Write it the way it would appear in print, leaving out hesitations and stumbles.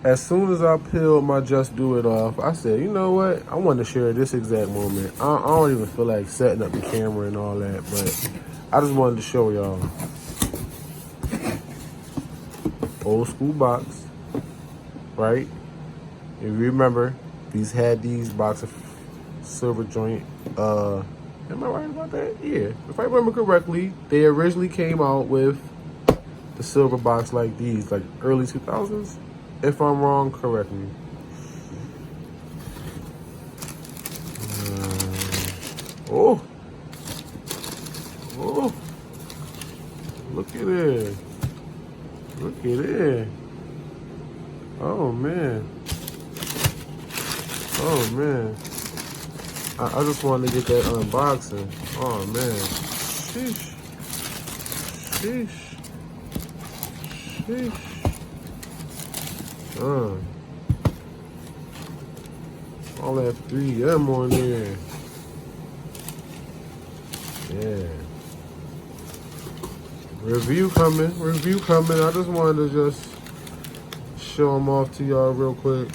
As soon as I peeled my Just Do It off, I said, you know what? I want to share this exact moment. I don't even feel like setting up the camera and all that, but I just wanted to show y'all. Old school box, right? If you remember, these had these box of silver joint. Am I right about that? Yeah. If I remember correctly, they originally came out with the silver box like these, like early 2000s. If I'm wrong, correct me. Oh, oh, look at it. Look at it. Oh, man. Oh, man. I just wanted to get that unboxing. Oh, man. Sheesh. Sheesh. Sheesh. All that 3M on there. Yeah. Review coming. I just wanted to just show them off to y'all real quick.